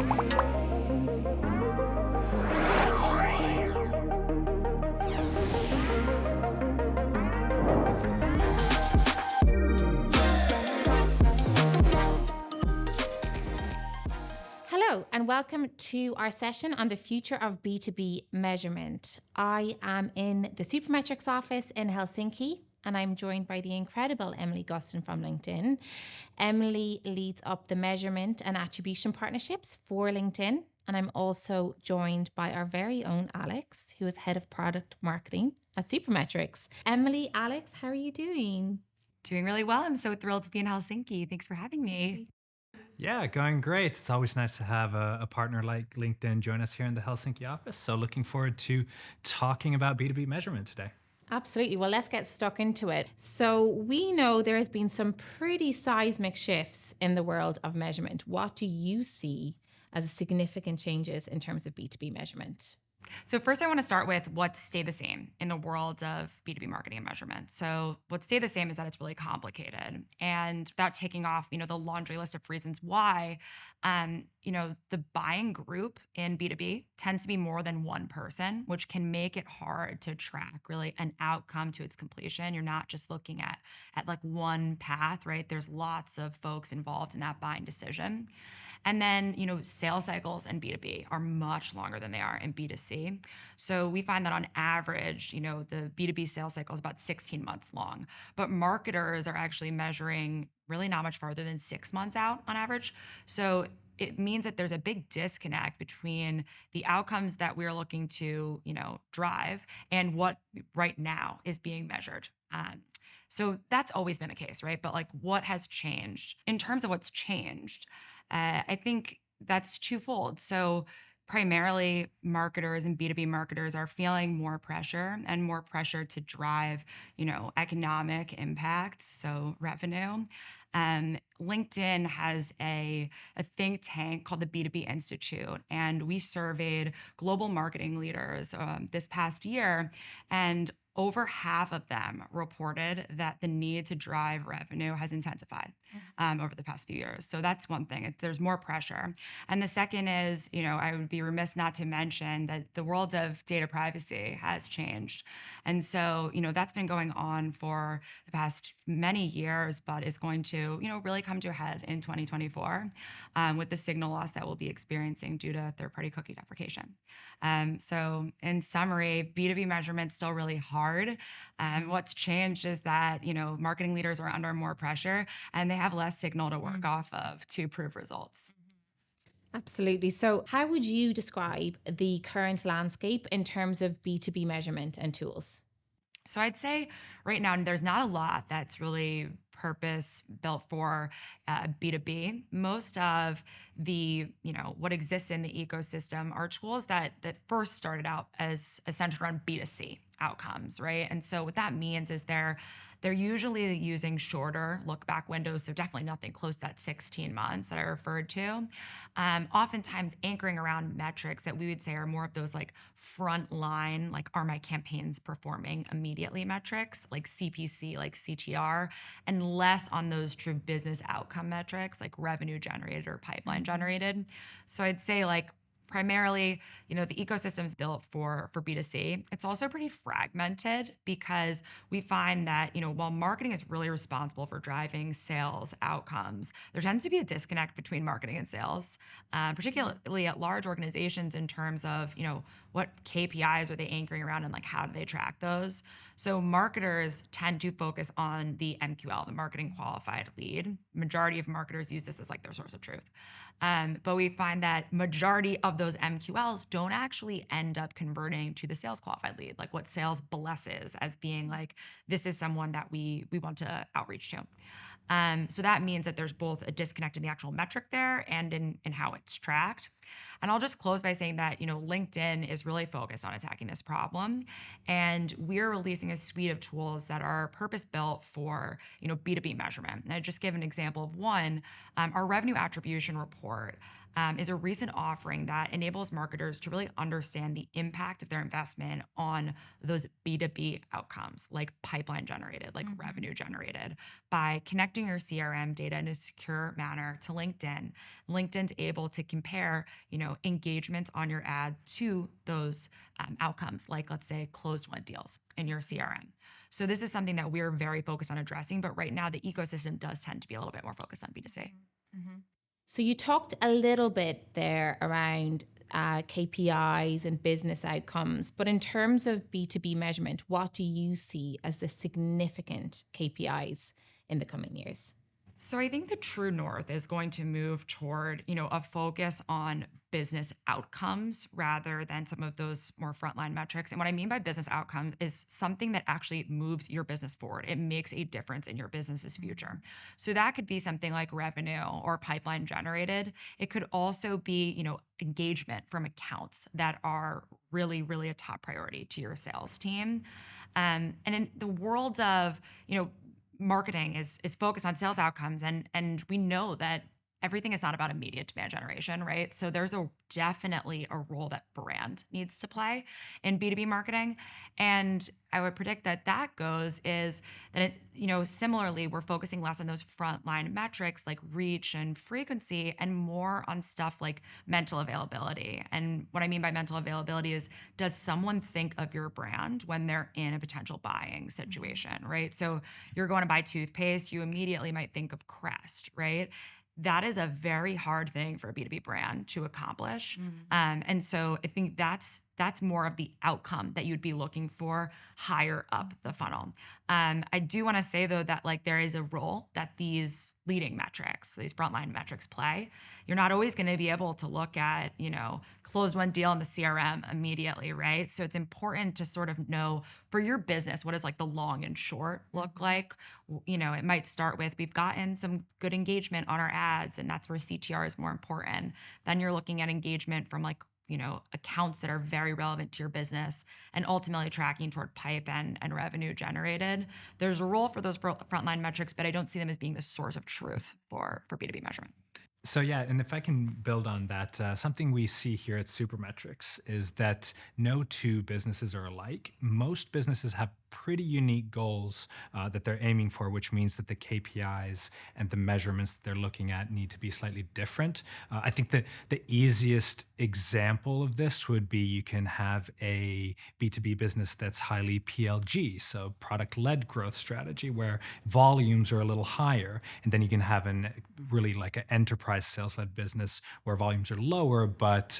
Hello, and welcome to our session on the future of B2B measurement. I am in the Supermetrics office in Helsinki, and I'm joined by the incredible Emily Gustin from LinkedIn. Emily leads up the measurement and attribution partnerships for LinkedIn, and I'm also joined by our very own Alex, who is head of product marketing at Supermetrics. Emily, Alex, how are you doing? Doing really well. I'm so thrilled to be in Helsinki. Thanks for having me. Yeah, going great. It's always nice to have a partner like LinkedIn join us here in the Helsinki office. So looking forward to talking about B2B measurement today. Absolutely. Well, let's get stuck into it. So we know there has been some pretty seismic shifts in the world of measurement. What do you see as significant changes in terms of B2B measurement? So first I want to start with what stayed the same in the world of B2B marketing and measurement. So what stayed the same is that it's really complicated. And without taking off, the laundry list of reasons why, the buying group in B2B tends to be more than one person, which can make it hard to track really an outcome to its completion. You're not just looking at like one path, right? There's lots of folks involved in that buying decision. And then, sales cycles in B2B are much longer than they are in B2C. So we find that on average, the B2B sales cycle is about 16 months long, but marketers are actually measuring really not much farther than 6 months out on average. So it means that there's a big disconnect between the outcomes that we're looking to, drive and what right now is being measured. So that's always been the case, right? But like what has changed? In terms of what's changed, I think that's twofold. So primarily marketers and B2B marketers are feeling more pressure to drive, economic impact, so revenue. LinkedIn has a think tank called the B2B Institute, and we surveyed global marketing leaders this past year, and over half of them reported that the need to drive revenue has intensified over the past few years. So that's one thing. There's more pressure. And the second is, I would be remiss not to mention that the world of data privacy has changed. And so, that's been going on for the past many years, but is going to, really come to a head in 2024 with the signal loss that we'll be experiencing due to third-party cookie deprecation. So in summary, B2B measurement's still really hard. What's changed is that, marketing leaders are under more pressure and they have less signal to work off of to prove results. Absolutely. So how would you describe the current landscape in terms of B2B measurement and tools? So I'd say right now, there's not a lot that's really purpose built for B2B. Most of the, what exists in the ecosystem are tools that first started out as centered around B2C outcomes, right? And so what that means is they're usually using shorter look back windows, so definitely nothing close to that 16 months that I referred to. Oftentimes anchoring around metrics that we would say are more of those like front line, like are my campaigns performing immediately metrics, like CPC, like CTR, and less on those true business outcome metrics like revenue generated or pipeline generated. So I'd say like primarily, the ecosystem is built for B2C. It's also pretty fragmented because we find that, while marketing is really responsible for driving sales outcomes, there tends to be a disconnect between marketing and sales, particularly at large organizations in terms of, what KPIs are they anchoring around and like how do they track those? So marketers tend to focus on the MQL, the marketing qualified lead. Majority of marketers use this as like their source of truth. But we find that majority of those MQLs don't actually end up converting to the sales qualified lead, like what sales blesses as being like, this is someone that we want to outreach to. So that means that there's both a disconnect in the actual metric there and in how it's tracked. And I'll just close by saying that, LinkedIn is really focused on attacking this problem. And we're releasing a suite of tools that are purpose-built for, B2B measurement. And I just give an example of one, our revenue attribution report is a recent offering that enables marketers to really understand the impact of their investment on those B2B outcomes, like pipeline generated, like revenue generated, by connecting your CRM data in a secure manner to LinkedIn. LinkedIn's able to compare, engagement on your ad to those outcomes, like let's say closed won deals in your CRM. So this is something that we're very focused on addressing, but right now the ecosystem does tend to be a little bit more focused on B2C. So you talked a little bit there around KPIs and business outcomes, but in terms of B2B measurement, what do you see as the significant KPIs in the coming years? So I think the true north is going to move toward, a focus on business outcomes rather than some of those more frontline metrics. And what I mean by business outcomes is something that actually moves your business forward. It makes a difference in your business's future. So that could be something like revenue or pipeline generated. It could also be, engagement from accounts that are really, really a top priority to your sales team. And in the world of, marketing is focused on sales outcomes, and we know that everything is not about immediate demand generation, right? So there's definitely a role that brand needs to play in B2B marketing. And I would predict that goes is that similarly, we're focusing less on those frontline metrics like reach and frequency and more on stuff like mental availability. And what I mean by mental availability is, does someone think of your brand when they're in a potential buying situation, right? So you're going to buy toothpaste, you immediately might think of Crest, right? That is a very hard thing for a B2B brand to accomplish. And so I think that's more of the outcome that you'd be looking for higher up the funnel. I do want to say though that there is a role that these leading metrics, these frontline metrics play. You're not always going to be able to look at, closed one deal in the CRM immediately, right? So it's important to sort of know for your business, what does the long and short look like? It might start with, we've gotten some good engagement on our ads, and that's where CTR is more important. Then you're looking at engagement from accounts that are very relevant to your business and ultimately tracking toward pipe and revenue generated. There's a role for those frontline metrics, but I don't see them as being the source of truth for B2B measurement. So yeah, and if I can build on that, something we see here at Supermetrics is that no two businesses are alike. Most businesses have pretty unique goals that they're aiming for, which means that the KPIs and the measurements that they're looking at need to be slightly different. I think that the easiest example of this would be you can have a B2B business that's highly PLG, so product-led growth strategy, where volumes are a little higher, and then you can have an enterprise sales-led business where volumes are lower, but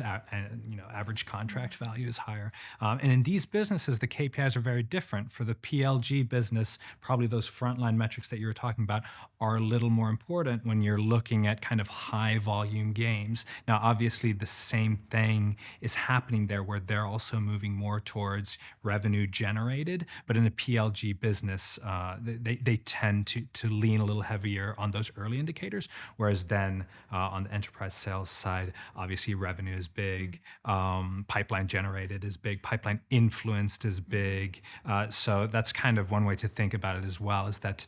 average contract value is higher. And in these businesses, the KPIs are very different. For the PLG business, probably those frontline metrics that you were talking about are a little more important when you're looking at kind of high volume games. Now, obviously, the same thing is happening there, where they're also moving more towards revenue generated. But in a PLG business, they tend to lean a little heavier on those early indicators, whereas then on the enterprise sales side, obviously revenue is big, pipeline generated is big, pipeline influenced is big. So that's kind of one way to think about it as well, is that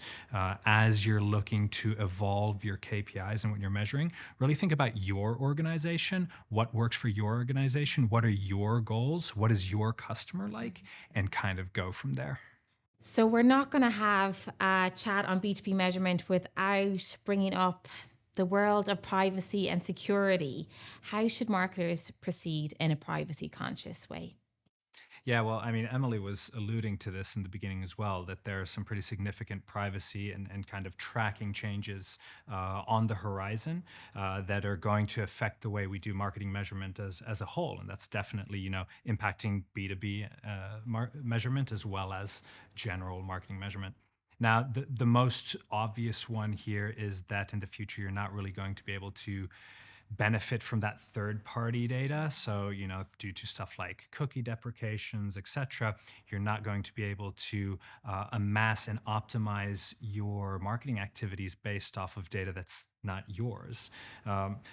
as you're looking to evolve your KPIs and what you're measuring, really think about your organization, what works for your organization, what are your goals, what is your customer like, and kind of go from there. So we're not going to have a chat on B2B measurement without bringing up the world of privacy and security. How should marketers proceed in a privacy conscious way? Yeah, well, I mean, Emily was alluding to this in the beginning as well, that there are some pretty significant privacy and kind of tracking changes on the horizon that are going to affect the way we do marketing measurement as a whole. And that's definitely, impacting B2B measurement as well as general marketing measurement. Now, the most obvious one here is that in the future, you're not really going to be able to benefit from that third party data. So, due to stuff like cookie deprecations, et cetera, you're not going to be able to amass and optimize your marketing activities based off of data that's not yours.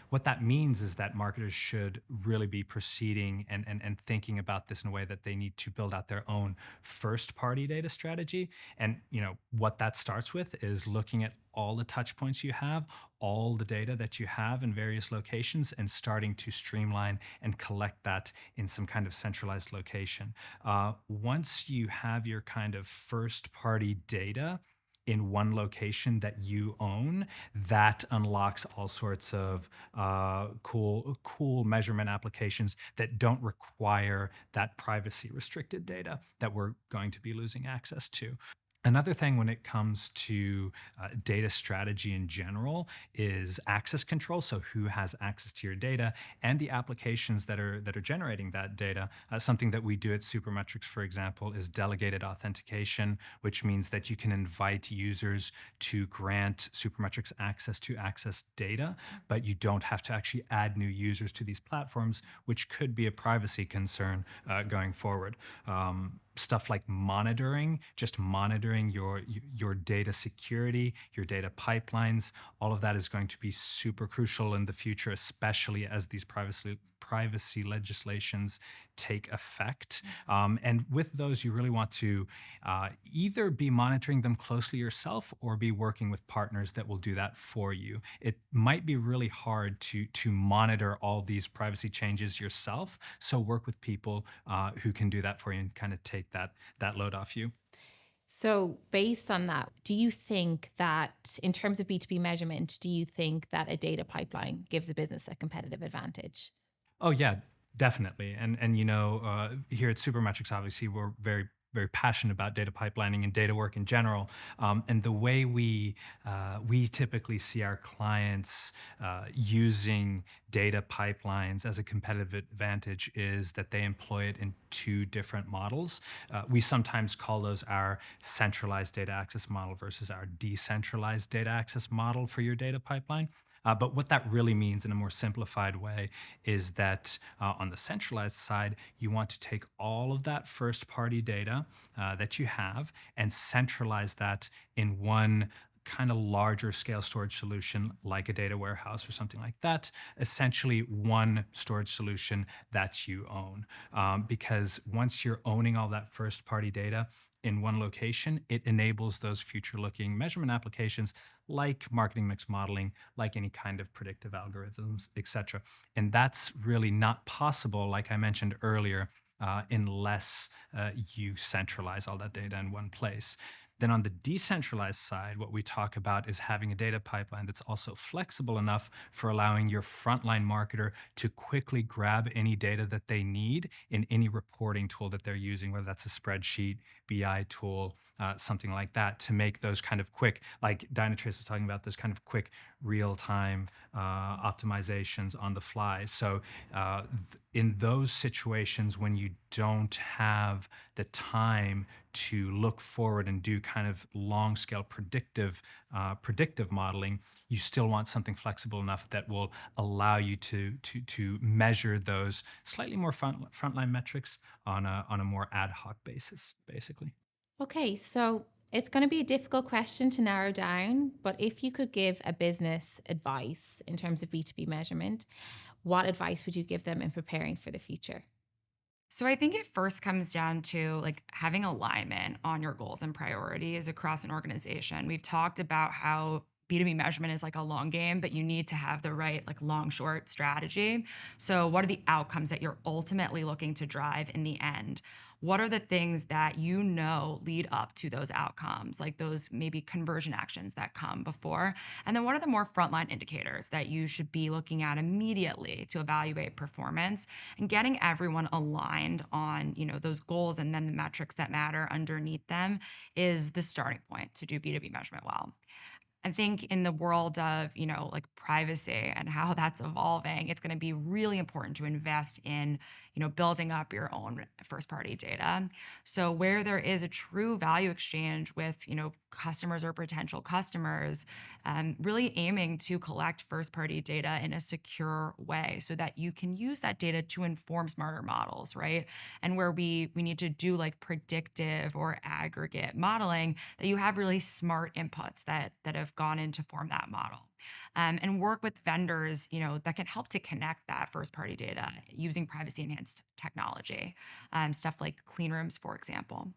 What that means is that marketers should really be proceeding and thinking about this in a way that they need to build out their own first party data strategy. And what that starts with is looking at all the touch points you have, all the data that you have in various locations, and starting to streamline and collect that in some kind of centralized location. Once you have your kind of first party data in one location that you own, that unlocks all sorts of cool measurement applications that don't require that privacy restricted data that we're going to be losing access to. Another thing when it comes to data strategy in general is access control. So who has access to your data and the applications that are generating that data. Something that we do at Supermetrics, for example, is delegated authentication, which means that you can invite users to grant Supermetrics access to access data, but you don't have to actually add new users to these platforms, which could be a privacy concern going forward. Stuff like monitoring, just monitoring your data security, your data pipelines, all of that is going to be super crucial in the future, especially as these privacy legislations take effect. And with those, you really want to either be monitoring them closely yourself or be working with partners that will do that for you. It might be really hard to monitor all these privacy changes yourself. So work with people who can do that for you and kind of take that load off you. So, based on that, do you think that in terms of B2B measurement, do you think that a data pipeline gives a business a competitive advantage? Oh yeah, definitely. And here at Supermetrics, obviously, we're very passionate about data pipelining and data work in general. And the way we typically see our clients using data pipelines as a competitive advantage is that they employ it in two different models. We sometimes call those our centralized data access model versus our decentralized data access model for your data pipeline. But what that really means in a more simplified way is that on the centralized side, you want to take all of that first party data that you have and centralize that in one kind of larger scale storage solution like a data warehouse or something like that, essentially one storage solution that you own. Because once you're owning all that first party data in one location, it enables those future looking measurement applications like marketing mix modeling, like any kind of predictive algorithms, et cetera. And that's really not possible, like I mentioned earlier, unless you centralize all that data in one place. Then on the decentralized side, what we talk about is having a data pipeline that's also flexible enough for allowing your frontline marketer to quickly grab any data that they need in any reporting tool that they're using, whether that's a spreadsheet, BI tool, something like that, to make those kind of quick, like Dynatrace was talking about, those kind of quick real-time optimizations on the fly. So in those situations when you don't have the time to look forward and do kind of long scale predictive modeling, you still want something flexible enough that will allow you to measure those slightly more frontline metrics on a more ad hoc basis, basically. Okay, so it's going to be a difficult question to narrow down, but if you could give a business advice in terms of B2B measurement, what advice would you give them in preparing for the future? So I think it first comes down to like having alignment on your goals and priorities across an organization. We've talked about how B2B measurement is like a long game, but you need to have the right like long short strategy. So what are the outcomes that you're ultimately looking to drive in the end? What are the things that you know lead up to those outcomes, like those maybe conversion actions that come before? And then what are the more frontline indicators that you should be looking at immediately to evaluate performance? And getting everyone aligned on, those goals and then the metrics that matter underneath them is the starting point to do B2B measurement well. I think in the world of, like privacy and how that's evolving, it's going to be really important to invest in, building up your own first party data. So where there is a true value exchange with, customers or potential customers, really aiming to collect first party data in a secure way so that you can use that data to inform smarter models, right? And where we need to do like predictive or aggregate modeling, that you have really smart inputs that have have gone in to form that model. And work with vendors, that can help to connect that first party data using privacy enhanced technology, stuff like clean rooms, for example.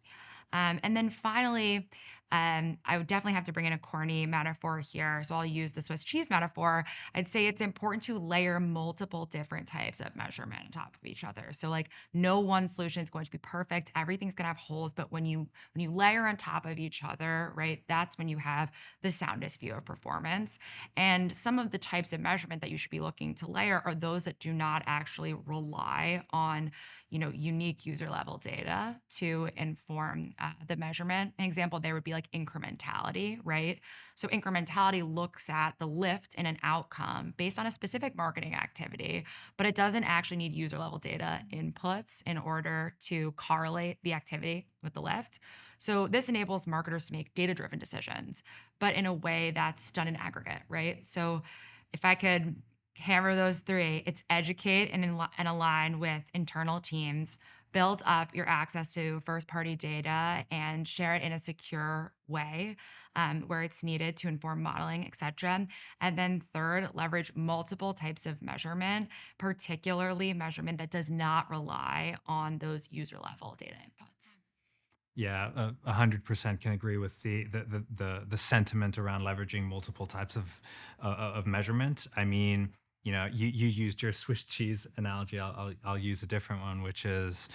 And then finally, I would definitely have to bring in a corny metaphor here. So I'll use the Swiss cheese metaphor. I'd say it's important to layer multiple different types of measurement on top of each other. So like no one solution is going to be perfect. Everything's going to have holes, but when you layer on top of each other, right, that's when you have the soundest view of performance. And some of the types of measurement that you should be looking to layer are those that do not actually rely on unique user level data to inform the measurement. An example there would be like incrementality, right? So incrementality looks at the lift in an outcome based on a specific marketing activity, but it doesn't actually need user level data inputs in order to correlate the activity with the lift. So this enables marketers to make data-driven decisions, but in a way that's done in aggregate, right? So if I could hammer those three, it's educate and align with internal teams, build up your access to first party data and share it in a secure way where it's needed to inform modeling, et cetera. And then third, leverage multiple types of measurement, particularly measurement that does not rely on those user level data inputs. Yeah, 100% can agree with the sentiment around leveraging multiple types of measurement. I mean, you used your Swiss cheese analogy. I'll use a different one, which is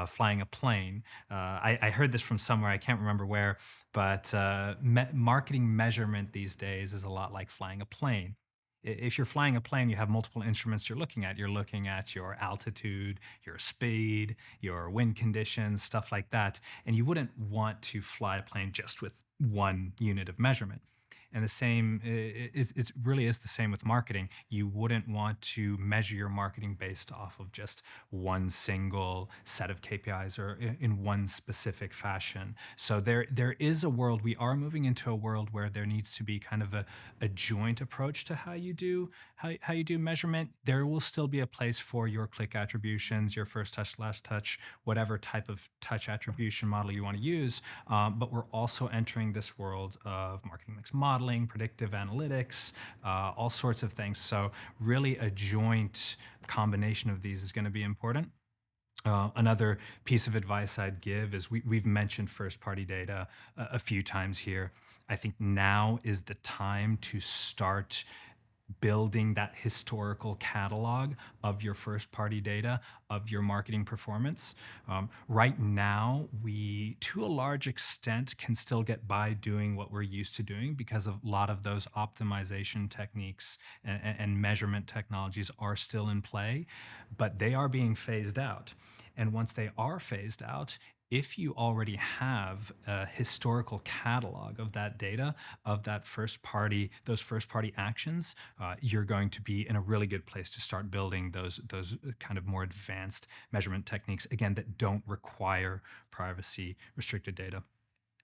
flying a plane. I heard this from somewhere, I can't remember where, but marketing measurement these days is a lot like flying a plane. If you're flying a plane, you have multiple instruments you're looking at. You're looking at your altitude, your speed, your wind conditions, stuff like that. And you wouldn't want to fly a plane just with one unit of measurement. And the same, it really is the same with marketing. You wouldn't want to measure your marketing based off of just one single set of KPIs or in one specific fashion. So there is a world, we are moving into a world where there needs to be kind of a joint approach to how you do measurement. There will still be a place for your click attributions, your first touch, last touch, whatever type of touch attribution model you want to use. But we're also entering this world of marketing mix modeling, predictive analytics, all sorts of things. So really a joint combination of these is going to be important. Another piece of advice I'd give is we've mentioned first-party data a few times here. I think now is the time to start building that historical catalog of your first-party data, of your marketing performance. Right now, we, to a large extent, can still get by doing what we're used to doing because a lot of those optimization techniques and measurement technologies are still in play, but they are being phased out. And once they are phased out, if you already have a historical catalog of that data, of that those first party actions, you're going to be in a really good place to start building those kind of more advanced measurement techniques, again, that don't require privacy restricted data.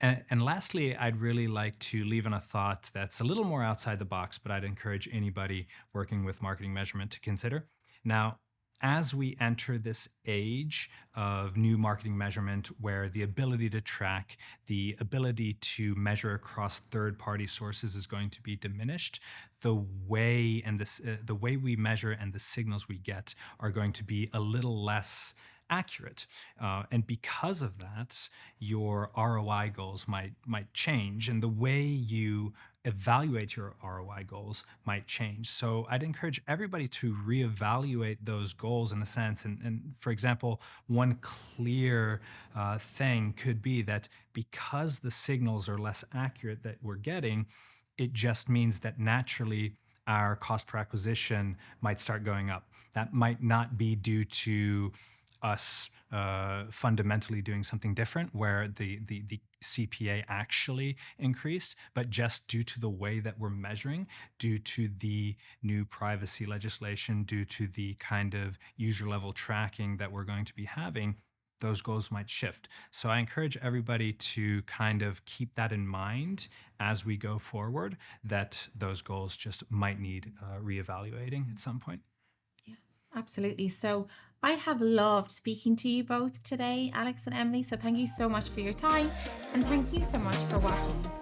And lastly, I'd really like to leave on a thought that's a little more outside the box, but I'd encourage anybody working with marketing measurement to consider. Now, as we enter this age of new marketing measurement where the ability to track, the ability to measure across third-party sources is going to be diminished, the way we measure and the signals we get are going to be a little less accurate. And because of that, your ROI goals might change, and the way you evaluate your ROI goals might change. So I'd encourage everybody to reevaluate those goals in a sense. And for example, one clear thing could be that because the signals are less accurate that we're getting, it just means that naturally our cost per acquisition might start going up. That might not be due to us fundamentally doing something different where the CPA actually increased, but just due to the way that we're measuring, due to the new privacy legislation, due to the kind of user level tracking that we're going to be having, those goals might shift. So I encourage everybody to kind of keep that in mind as we go forward, that those goals just might need reevaluating at some point. Absolutely. So I have loved speaking to you both today, Alex and Emily. So thank you so much for your time, and thank you so much for watching.